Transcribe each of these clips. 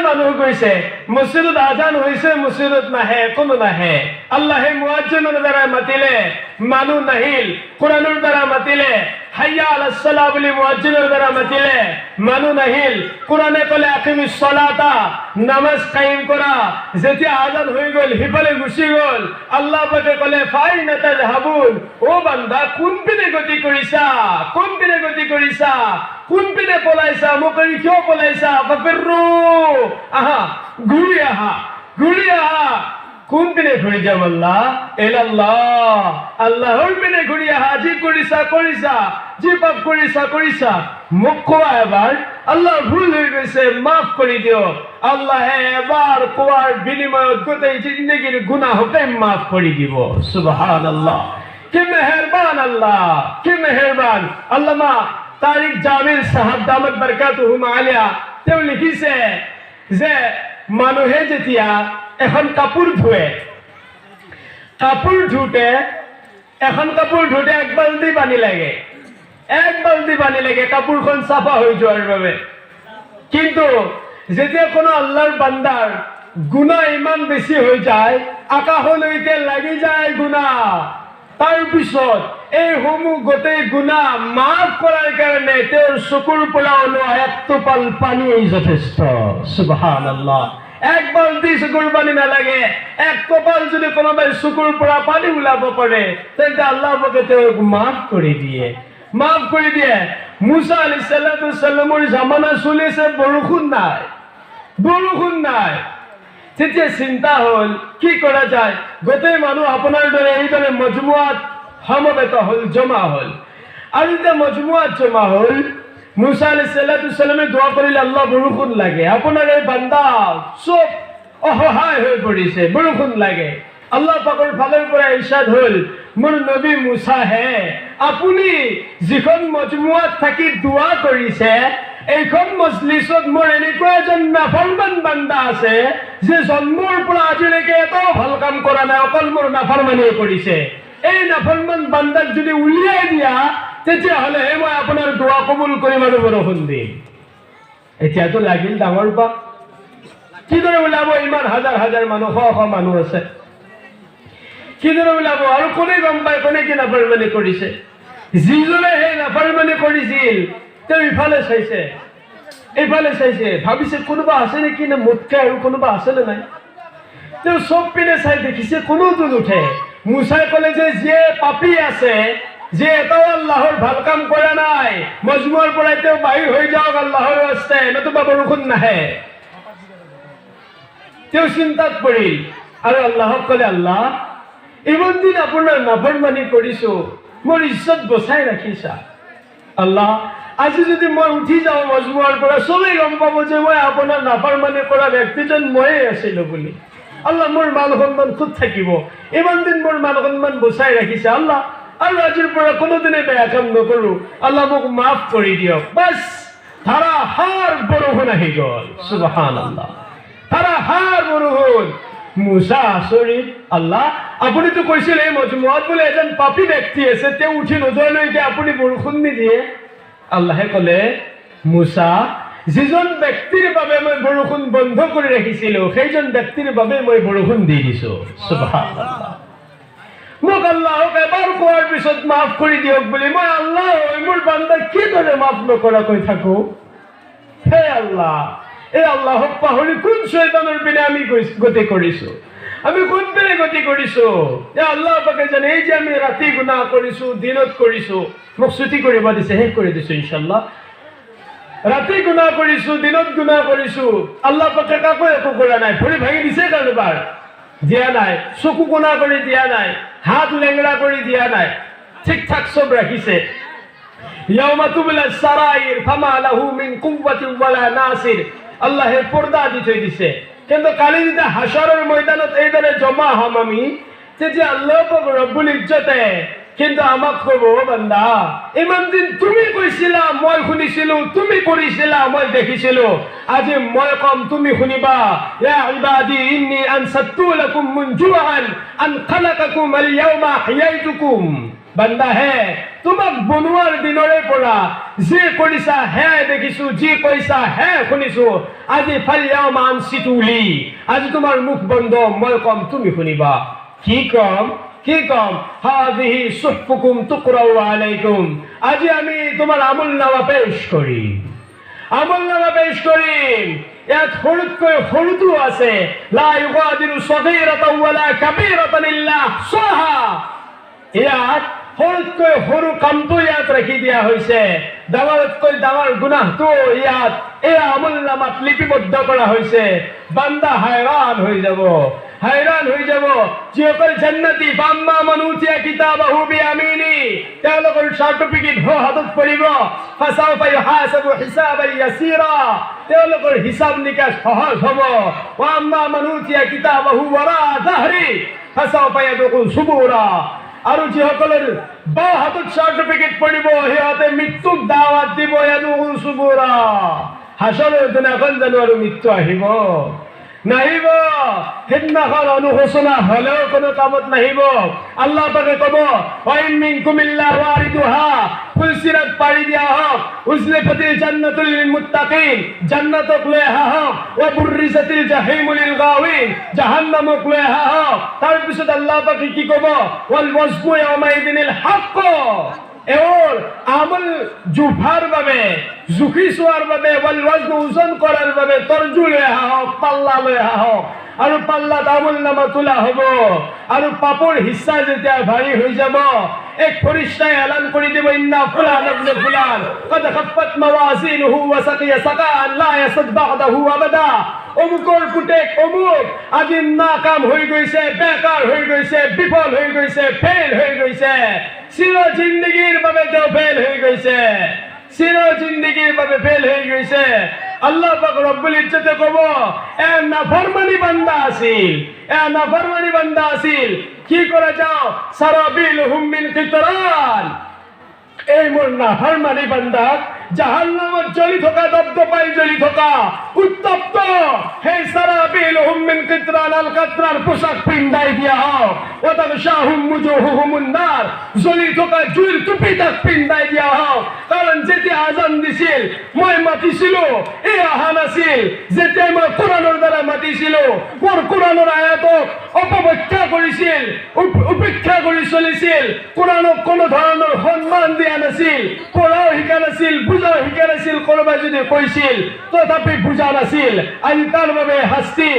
মানুহ গৈছে মছজিদত আজান হৈছে মছজিদত নাহে কোনো নাহে আল্লাহে মুয়াজ্জিনৰ দ্বাৰা মাতিলে মানুহ নাহিল কোৰআনৰ দ্বাৰা মাতিলে হাইয়া আলাস সালাহ বুলি মুয়াজ্জিনৰ দ্বাৰা মাতিলে মানুহ নাহিল কোৰআনে ক'লে আকিমিস সালাতা নামাজ কায়েম কৰা যেতিয়া আজান হৈ গ'ল হিফালে গুচি গ'ল আল্লাহ পাকে ক'লে ফাইনা তাযহাবুন ও বান্দা কোনপিনে গতি কৰিছা কোনপিনে পলাইছা মোক কিয় পলাইছা ফাফিৰু আহা ঘূৰি আহা কোনপিনে ঘূৰি যাম আল্লাহ ইলাল্লাহ আল্লাহৰ পিনে ঘূৰি আহা যি কৰিছা যি পাপ কৰিছা মোক কোৱা এবাৰ আল্লাহ ভুল হৈ গৈছে মাফ কৰি দিও আল্লাহে এবাৰ কোৱাৰ বিনিময়ত গোটেই জিন্দগীৰ গুনাহকে মাফ কৰি দিব সুবহানাল্লাহ কি মেহেৰবান আল্লাহ কি মেহেৰবান আল্লামা তাৰিক জামিল সাহাব দামত বৰকাতুহুম আলিয়া তেওঁ লিখিছে যে মানুহে যেতিয়া এখন কাপোৰ ধুৱে এখন কাপোৰ ধুতে এক বালতি পানী লাগে কাপোৰখন চাফা হৈ যোৱাৰ বাবে কিন্তু যেতিয়া কোনো আল্লাহৰ বান্দাৰ গুনাহ ইমান বেছি হৈ যায় আকাশলৈকে লাগি যায় গুনাহ তাৰ পিছত এই সমূহ গোটেই গুনাহ মাফ কৰাৰ কাৰণে তেওঁৰ চকুৰ পৰা ওলোৱা এক টোপাল পানী যথেষ্ট সুবহানাল্লাহ এক বালতি চকুৰ পানী নালাগে এক টোপাল যদি কোনোবাই চকুৰ পৰা পানী ওলাব পাৰে তেন্তে আল্লাহ পাকে তেওঁক মাফ কৰি দিয়ে মুসা আলাইহিস সালামৰ জামানা চলিছে বৰষুণ নাই তেতিয়া চিন্তা হল কি কৰা যায় গোটেই মানুহ আপোনাৰ দৰে এইদৰে মজমুআত সমবেত হল জমা হল আৰু যেতিয়া মজমুআত জমা হল মুসা আলাইহিস সালামে দোয়া কৰিলে আল্লাহ বৰষুণ লাগে আপোনাৰ এই বান্দা সব অসহায় হৈ পৰিছে বৰষুণ লাগে আল্লাহ পাকৰ ফালৰ পৰা ইৰশাদ হল মোৰ নবী মুসা হে আপুনি যিখন মজমুআত থাকি দোয়া কৰিছে এইখন মজলিসত মোৰ এনেকুৱা এজন নাফৰমান বান্দা আছে যে জন্মৰ পৰা আজিলৈকে এটাও ভাল কাম কৰা নাই অকল মোৰ নাফৰমানি কৰিছে এই নাফৰমান বান্দাক যদি উলিয়াই দিয়া তেতিয়াহ'লে মই আপোনাৰ দোয়া কবুল কৰিম আৰু বৰষুণ দিম এতিয়াতো লাগিল ডাঙৰ পাপ কিদৰে ওলাব ইমান হাজাৰ মানুহ শ মানুহ আছে কিদৰে ওলাব আৰু কোনে গম পায় কোনে কি নাফৰমানি কৰিছে যিজনে সেই নাফৰমানি কৰিছিল তেওঁ ইফালে চাইছে ভাবিছে কোনোবা আছে নেকি না মোতকে আৰু কোনোবা আছে নে নাই তেওঁ সব পিনে চাই দেখিছে কোনোটো নুঠে মুসাই ক'লে যে যিয়ে পাপী আছে যে এটাও আল্লাহৰ ভাল কাম কৰা নাই মজমুৰ পৰা তেওঁ বাহিৰ হৈ যাওক আল্লাহৰ ৰাস্তাই নতুবা বৰষুণ নাহে তেওঁ চিন্তাত পৰিল আৰু আল্লাহক ক'লে আল্লাহ ইমান দিন আপোনাৰ নাফৰমানি কৰিছো মোৰ ইজ্জত বচাই ৰাখিছা আল্লাহ আজি যদি মই উঠি যাওঁ মজমুৰ পৰা সবেই গম পাব যে মই আপোনাৰ নাফৰমানি কৰা ব্যক্তিজন ময়ে আছিলো বুলি আল্লাহ মোৰ মান সন্মান খুব থাকিব ইমান দিন মোৰ মান সন্মান বচাই ৰাখিছা আল্লাহ আৰু আজিৰ পৰা কোনোদিনে বেয়া কাম নকৰো আল্লাহ মোক মাফ কৰি দিয়ক বাস ধাৰাসাৰ বৰষুণ আহি গ'ল সুবহানাল্লাহ ধাৰাসাৰ বৰষুণ মুসা আচৰিত আল্লাহ আপুনিতো কৈছিল এই মজমুআত বোলে এজন পাপী ব্যক্তি আছে তেওঁ উঠি নোযোৱালৈকে আপুনি বৰষুণ নিদিয়ে আল্লাহে ক'লে মুসা যিজন ব্যক্তিৰ বাবে মই বৰষুণ বন্ধ কৰি ৰাখিছিলো সেইজন ব্যক্তিৰ বাবে মই বৰষুণ দি দিছো সুবহানাল্লাহ মোক আল্লাহক এবাৰ কোৱাৰ পিছত মাফ কৰি দিয়ক বুলি মই আল্লাহ মোৰ বান্দাক কিদৰে মাফ নকৰাকৈ থাকো হে আল্লাহ এই আল্লাহক পাহৰি কোন শয়তানৰ পিনে আমি গতি কৰিছো আমি কোনপিনে গতি কৰিছো এ আল্লাহ পাকে জানে এই যে আমি ৰাতি গুনাহ কৰিছো দিনত কৰিছো মোক ছুটি কৰিব দিছে শেষ কৰি দিছো ইনশাআল্লাহ ৰাতি গুনাহ কৰিছো দিনত গুনাহ কৰিছো আল্লাহ পাকে কাকো একো কৰা নাই ভৰি ভাঙি দিছে কাৰোবাৰ দিয়া নাই চকু কোনা কৰি দিয়া নাই হাত লেংৰা কৰি দিয়া নাই ঠিক ঠাক সব ৰাখিছে ইয়াউমা তুবলা সাৰাইৰ ফামা লাহু মিন কুওয়াতিন ওয়ালা নাসিৰ আল্লাহে পৰ্দা দি থৈ দিছে কিন্তু কালি যেতিয়া হাশৰৰ ময়দানত এইদৰে জমা হম আমি তেতিয়া আল্লাহ পাক ৰব্বুল ইজ্জতে কিন্তু আমাক ক'ব বান্দা ইমান দিন তুমি কৈছিলা মই শুনিছিলো তুমি কৰিছিলা মই দেখিছিলো আজি মই কম তুমি শুনিবা ইয়া ইবাদি ইন্নী আনসাতু লাকুম মুনজুআন আন খালাকাকুম আল ইয়াউমা হিয়াইতুকুম বান্দা হে তোমাক বনোৱাৰ দিনৰে পৰা যি কৰিছা হে দেখিছো, যি কৈছা হে শুনিছো, আজি ফালিয়াউমা আনছিতুলি, আজি তোমাৰ মুখ বন্ধ, মই কম তুমি শুনিবা। কি কম? কি কম? হাদিহি সুহফুকুম তুকরাউ আলাইকুম, আজি আমি তোমাৰ আমলনামা পেশ কৰিম, আমলনামা পেশ কৰিম। ইয়াত সৰুতকৈ সৰুটো আছে, লা ইউগাদিৰু সগীৰাতাও ওয়ালা কাবীৰাতান ইল্লা আহসাহা। ইয়াত সৰুতকৈ সৰু কামটো ইয়াত ৰাখি দিয়া হৈছে, ডাঙৰতকৈ ডাঙৰ গুনাহটো ইয়াত এই আমলনামাত লিপিবদ্ধ কৰা হৈছে। বান্দা হায়ৰান হৈ যাব, হায়ৰান হৈ যাব। যিসকল জান্নাতি, ফাম্মা মান উতিয়া কিতাবাহু বিয়ামিনি, তেওঁলোকৰ চাৰ্টিফিকেট হাতত পৰিব। ফাসাউফা ইউহাসাবু হিসাবান ইয়াসীৰা, তেওঁলোকৰ হিসাব নিকাচ সহজ হ'ব। ওয়া আম্মা মান উতিয়া কিতাবাহু ওয়াৰা যাহৰি ফাসাউফা ইয়াদুকু সুবুৰা, আৰু যিসকলৰ বাওঁ হাতত চাৰ্টিফিকেট পৰিব সিহঁতে মৃত্যুক দাৱাত দিব। ইয়াদুকু সুবুৰা, হাসৰৰ দিনাখন জানো আৰু মৃত্যু আহিব? নাহিব। সেইদিনাখন অনুশোচনা হলেও কোনো কামত নাহিব। আল্লাহ পাকে কব, ওয়াইন মিনকুম ইল্লা ওয়ারিদুহা, ফুলসিরাত পাৰি দিয়া হওক, উজলিফাতিল জান্নাতুল লিল মুত্তাকিন, জান্নাতক লৈ আহা হওক, ওয়া বুররিজাতিল জাহিমু লিল গাওয়িন, জাহান্নামক লৈ আহা হওক। তাৰ পিছত আল্লাহ পাকে কি কব, ওয়াল ওয়াজনু ইয়াউমাইদিনিল হাক্ক, এওৰ আমল জুফাৰ বাবে, জুখি চোৱাৰ বাবে, ওয়াল ওয়াজনু ওজন কৰাৰ বাবে তৰজু লৈ আহা হওক, পাল্লা লৈ আহা হওক, আৰু পাল্লাত আমলনামা তোলা হ'ব। আৰু পাপৰ হিস্সা যেতিয়া ভাৰী হৈ যাব, এক ফৰিস্তাই এলান কৰি দিব, ইন্না ফুলান ইবনে ফুলান কদ খাফাত মাওয়াজিনুহু ওয়া সাকিয়া সাকান লা ইয়াসদ বা'দাহু আবাদা, অমুকৰ পুতেক অমুক আজি নাকাম হৈ গৈছে, বেকাৰ হৈ গৈছে, বিফল হৈ গৈছে, ফেল হৈ গৈছে, চিৰ জিন্দগীৰ বাবে তেওঁ ফেল হৈ গৈছে, চিৰ জিন্দগীৰ বাবে ফেল হৈ গৈছে। আল্লাহ পাক রব্বুল ইজ্জতে কব, এ নাফরমানি বান্দা আছিল, এ নাফরমানি বান্দা আছিল, কি করে যাও, সারাবিলহুম মিন কিতরান, এই মোর নাফরমানি বান্দাক জাহান্নামত জ্বলি থকা, দপদপাই জ্বলি থকা, উত্তপ্ত সেই সারাবিলহুম মিন কিতরান, আল কাতরার পোশাক পিন্দাই দিয়া হোক, ওয়া তাগশাহুম মুজুহুহুমুন নার, জ্বলি থকা জুইৰ টুপি তাক পিন্দাই দিয়া হোক। কাৰণ যেতিয়া আজান দিছিল মই মাতিছিলো, এই অহা নাছিল। যেতিয়া মই কোৰআনৰ দ্বাৰা মাতিছিলো, মোৰ কোৰআনৰ আয়াতক অপব্যাখ্যা কৰিছিল, উপেক্ষা কৰি চলিছিল, কোৰআনক কোনো ধৰণৰ সন্মান দিয়া নাছিল, পঢ়াও শিকা নাছিল, বুজাও শিকা নাছিল, কোনোবাই যদি কৈছিল তথাপি বুজা নাছিল, আজি তাৰ বাবে শাস্তি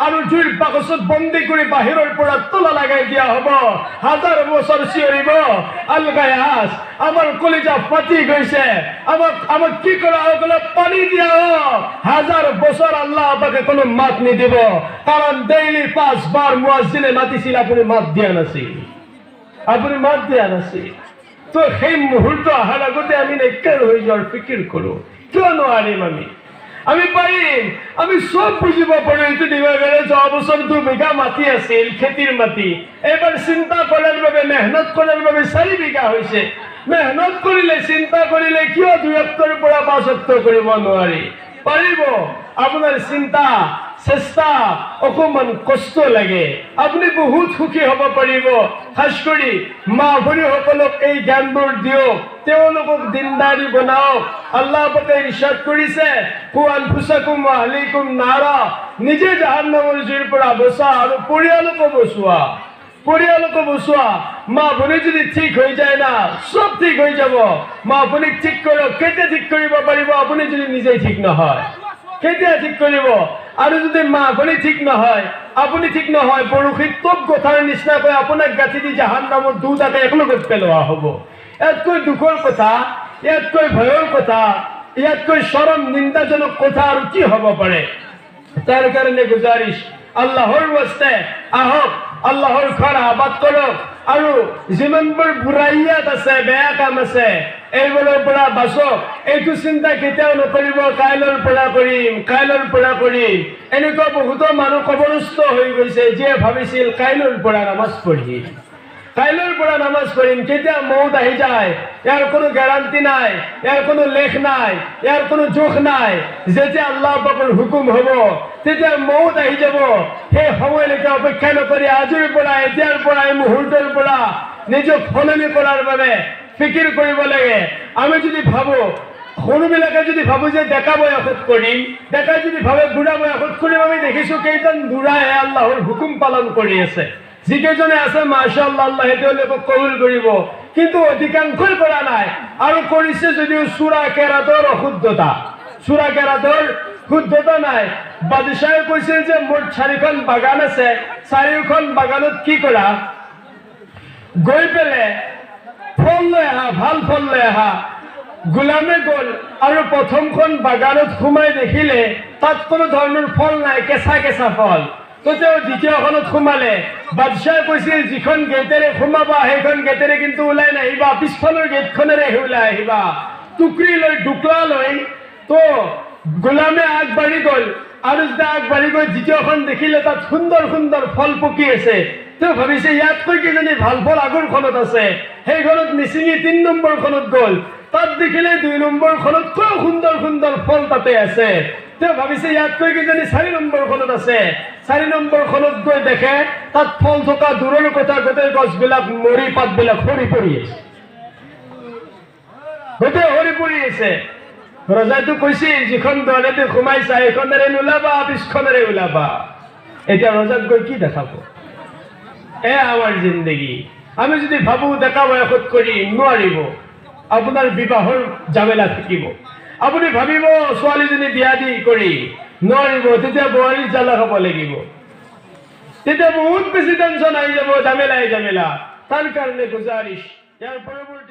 আৰু জুইৰ বাকচত বন্দী কৰি বাহিৰৰ পৰা তোলা লগাই দিয়া হ'ব। হাজাৰ বছৰ চিঞৰিব আল গায়াস, আমাৰ কলিজা ফাটি গৈছে, আমাক কি কৰা হোক, অলপ পানী দিয়া হোক। হাজাৰ বছৰ আল্লাহ পাকে কোনো মাত নিদিব, কাৰণ ডেইলি 5 বাৰ মুয়াজ্জিনে মাতিছিল, আপুনি মাত দিয়া নাছিল, আপুনি মাত দিয়া নাছিল। তো সেই মুহূৰ্ত অহাৰ আগতে আমি নেককাৰ হৈ যোৱাৰ ফিকিৰ কৰো, কিয় নোৱাৰিম? আমি পাৰিম, আমি সব বুজিব পাৰো। এইটো দিবৰ কাৰণে যোৱা বছৰ 2 বিঘা মাটি আছিল, খেতিৰ মাটি, এইবাৰ চিন্তা কৰাৰ বাবে, মেহনত কৰাৰ বাবে 4 বিঘা হৈছে। মেহনত কৰিলে, চিন্তা কৰিলে কিয় 2 হেক্টৰৰ পৰা 5 হেক্টৰ কৰিব নোৱাৰি? পাৰিব। আপোনাৰ চিন্তা, চেষ্টা, অকমান কষ্ট লাগে, আপুনি বহুত সুখী হ'ব পাৰিব। খাস কৰি মা ভনীসকলক এই জ্ঞানবোৰ দিয়ক, তেওঁলোকক দিনদাৰী বনাওক। আল্লাহ পাকে ইৰশাদ কৰিছে, কু আনফুসাকুম ওয়া আহলিকুম নাৰা, নিজে জাহান্নামৰ জুইৰ পৰা বচা আৰু পৰিয়ালকো বচোৱা, পৰিয়ালকো বচোৱা। মা ভনী যদি ঠিক হৈ যায় না, সব ঠিক হৈ যাব। মা ভনীক ঠিক কৰক। কেতিয়া ঠিক কৰিব পাৰিব? আপুনি যদি নিজেই ঠিক নহয়, কেতিয়া ঠিক কৰিব? আৰু যদি মা ভনী ঠিক নহয়, আপুনি ঠিক নহয়, পৰশিত তোপ গোথাৰ নিচিনাকৈ আপোনাক গাঁঠি দি জাহান্নামৰ দুটাকে একেলগত পেলোৱা হ'ব। ইয়াতকৈ দুখৰ কথা, ইয়াতকৈ ভয়ৰ কথা, ইয়াতকৈ চৰম নিন্দাজনক কথা আৰু কি হ'ব পাৰে? তাৰ কাৰণে গুজাৰিছ, আল্লাহৰ ৱাস্তে আহক, আল্লাহৰ ঘৰ আবাদ কৰক, আৰু যিমানবোৰ বুৰাইয়াত আছে, বেয়া কাম আছে, এইবোৰৰ পৰা বাচক। এইটো চিন্তা কেতিয়াও নকৰিব, কাইলৰ পৰা কৰিম, কাইলৰ পৰা কৰিম। এনেকুৱা বহুতো মানুহ কবৰস্থ হৈ গৈছে, যিয়ে ভাবিছিল কাইলৰ পৰা নামাজ পঢ়িম, কাইলৰ পৰা নামাজ পঢ়িম। কেতিয়া মৌত আহি যায় ইয়াৰ কোনো গ্যাৰান্টি নাই, ইয়াৰ কোনো লেখ নাই, ইয়াৰ কোনো জোখ নাই। যেতিয়া আল্লাহ পাকৰ হুকুম হ'ব, তেতিয়া মৌত আহি যাব। সেই সময়লৈকে অপেক্ষা নকৰি আজিৰ পৰা, এতিয়াৰ পৰা, এই মুহূৰ্তৰ পৰা নিজক সলনি কৰাৰ বাবে ফিকিৰ কৰিব লাগে। আমি যদি ভাবো সৰুবিলাকে যদি ভাবো যে ডেকা বয়সত কৰিম, ডেকাই যদি ভাবে বুঢ়া বয়সত কৰিম, আমি দেখিছো কেইজন বুঢ়াই আল্লাহৰ হুকুম পালন কৰি আছে। যিকেইজনে আছে মাশাআল্লাহ, আল্লাহে তেওঁলোকক কবুল কৰিব, কিন্তু অধিকাংশই কৰা নাই। আৰু কৰিছে যদিও চূড়া কেৰাতৰ অশুদ্ধতা, চূড়া কেৰাতৰ শুদ্ধতা নাই। বাদশাহে কৈছিল যে মোৰ 4খন বাগান আছে, 4খন বাগানত কি কৰা, গৈ পেলাই ফল লৈ আহা, ভাল ফল লৈ আহা। গোলামে গ'ল আৰু প্ৰথমখন বাগানত সোমাই দেখিলে তাত কোনো ধৰণৰ ফল নাই, কেঁচা কেঁচা ফল। তো তেওঁ দ্বিতীয়খনত সোমালে। বাদশাহে কৈছিল যিখন গেটেৰে সোমাবা সেইখন গেটেৰে কিন্তু ওলাই নাহিবা, পিছফালৰ গেটখনেৰে ওলাই আহিবা, টুকৰি লৈ ঢুকলা লৈ। তো গোলামে আগবাঢ়ি গ'ল আৰু যেতিয়া আগবাঢ়ি গৈ দ্বিতীয়খন দেখিলে তাত সুন্দৰ সুন্দৰ ফল পকি আছে। তেওঁ ভাবিছে ইয়াতকৈ কিজানি ভাল ফল আগৰখনত আছে, সেইখনত নিচিঙি 3 নম্বৰখনত গ'ল। তাত দেখিলে 2 নম্বৰখনতকৈ সুন্দৰ সুন্দৰ ফল তাতে আছে। তেওঁ ভাবিছে ইয়াতকৈ কিজানি 4 নম্বৰখনত আছে। 4 নম্বৰখনত গৈ দেখে তাত ফল থকা দূৰৰ কথা গোটেই গছবিলাক মৰি, পাতবিলাক সৰি পৰি আছে, গোটেই সৰি পৰি আছে। ৰজাইতো কৈছিল যিখন দুৱাৰেদি সোমাইছা সেইখনেৰে নোলাবা, পিছখনেৰে ওলাবা। এতিয়া ৰজাক গৈ কি দেখাব? আমাৰ জিন্দগী। আমি যদি ভাবো ডেকা বয়সত কৰি নোৱাৰিব, আপোনাৰ বিবাহৰ জামেলা থাকিব। আপুনি ভাবিব ছোৱালীজনী বিয়া দি কৰি নোৱাৰিব, তেতিয়া বোৱাৰীৰ জ্বালা খাব লাগিব, তেতিয়া বহুত বেছি টেনশ্যন আহি যাব, জামেলা। তাৰ কাৰণে গুজাৰিছ, ইয়াৰ পৰৱৰ্তী